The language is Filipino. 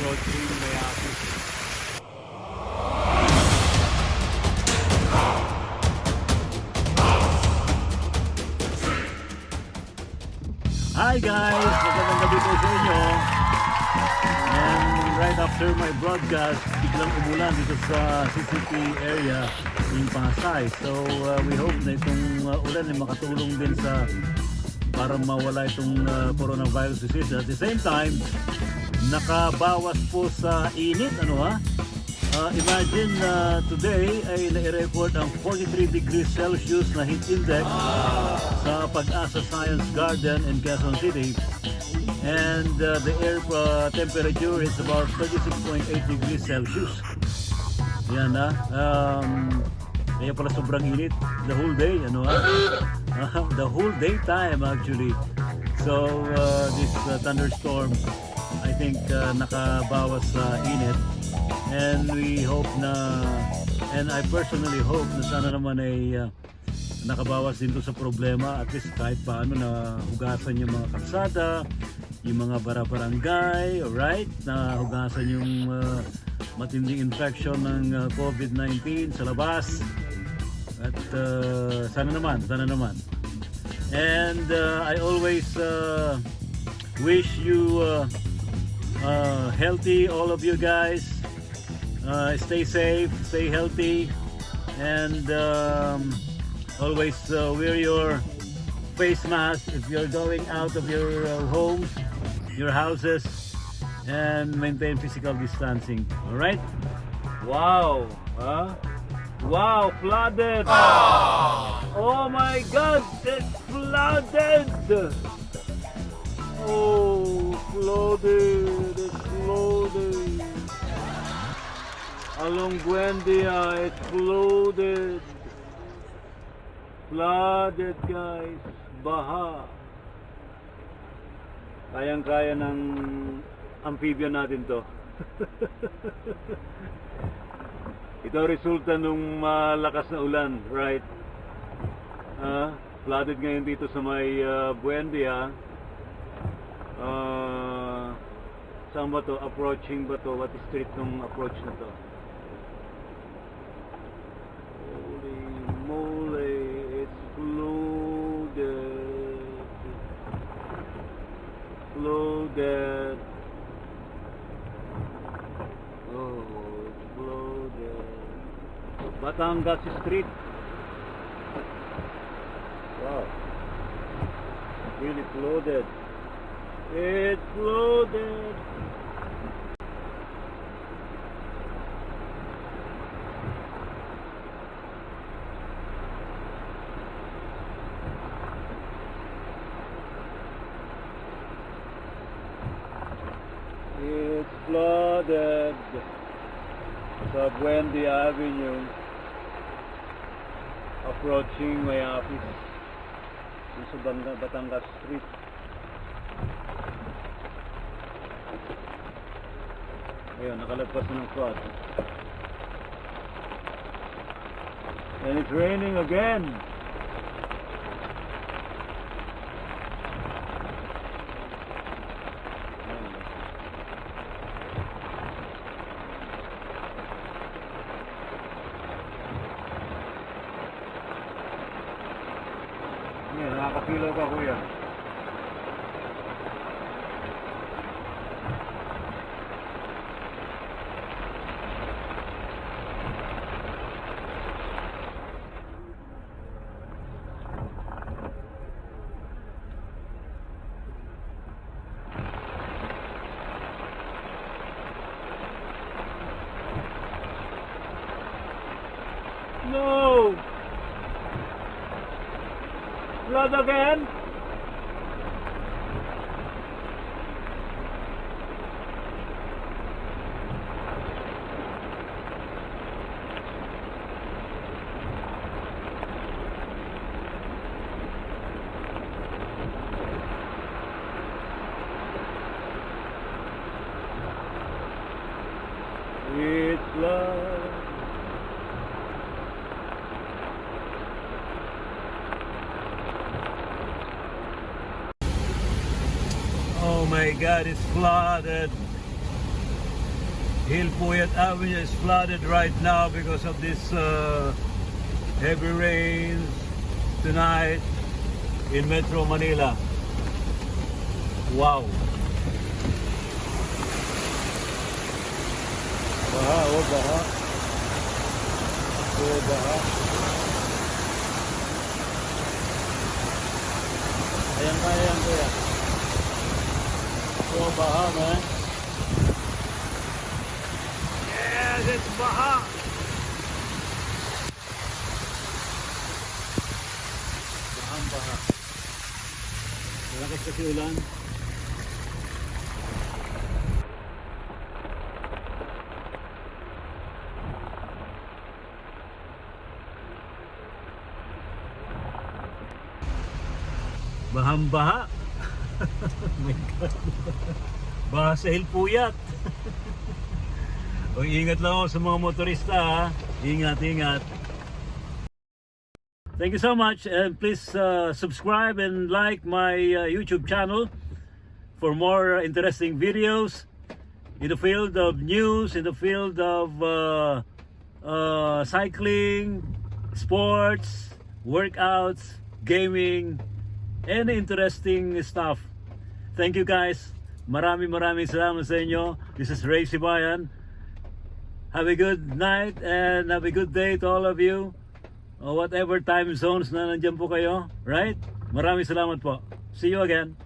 approaching Mayaki. Hi guys! Magandang gabi po sa inyo. And right after my broadcast, biglang umulan dito sa CCP area in Pasay. So we hope na itong ulan ay makatulong din sa para mawala itong coronavirus disease. At the same time, nakabawas po sa init. Imagine today ay nai-record ang 43 degrees Celsius na heat index sa Pag-asa Science Garden in Quezon City. And the air temperature is about 36.8 degrees Celsius. Yan kaya pala sobrang init the whole day, the whole daytime actually. So this thunderstorm, I think nakabawas sa init. And we hope and I personally hope na sana naman ay nakabawas din to sa problema, at least kahit paano na hugasan yung mga kalsada, yung mga bara-barangay, alright, na hugasan yung matinding infection ng COVID-19 sa labas. At sana naman. And I always wish you healthy, all of you guys. Stay safe, stay healthy, and always wear your face mask if you're going out of your homes, your houses, and maintain physical distancing. All right? Wow! Wow! Flooded! Oh my God! It's flooded! Oh, flooded! It's flooded! Along Buendia, it's flooded. Flooded, guys. Baha. Kayang-kaya ng amphibian natin to. Ito resulta nung malakas na ulan, right? Flooded ngayon dito sa may Buendia. Saan ba to? Approaching ba to? What is street nung approach na to? It's flooded. Oh, it's flooded. Batangas Street. Wow. Really flooded. It's flooded. It's flooded sa Buendia Avenue approaching my office sa Batangas Street. Ayun, nakalagpas na ng flood. And it's raining again. Nakakapilaw ka, kuya. No! Flood again? It's love. Oh my God, it's flooded. Gil Puyat Avenue is flooded right now because of this heavy rains tonight in Metro Manila. Wow. Baha, oh baha. Oh baha. Ayan kaya yan kuya. Oh baha man. Yes, it's baha. Bahang baha. Malakas kasi ulan. Bahang baha. Oh my God. Baha sa Gil Puyat. O, ingat lang ako sa mga motorista ha. Ingat, ingat. Thank you so much, and please subscribe and like my YouTube channel for more interesting videos in the field of news, in the field of cycling, sports, workouts, gaming, and interesting stuff. Thank you guys. Maraming salamat sa inyo. This is Ray Sibayan. Have a good night and have a good day to all of you. Whatever time zones na nandiyan po kayo, right? Maraming salamat po. See you again.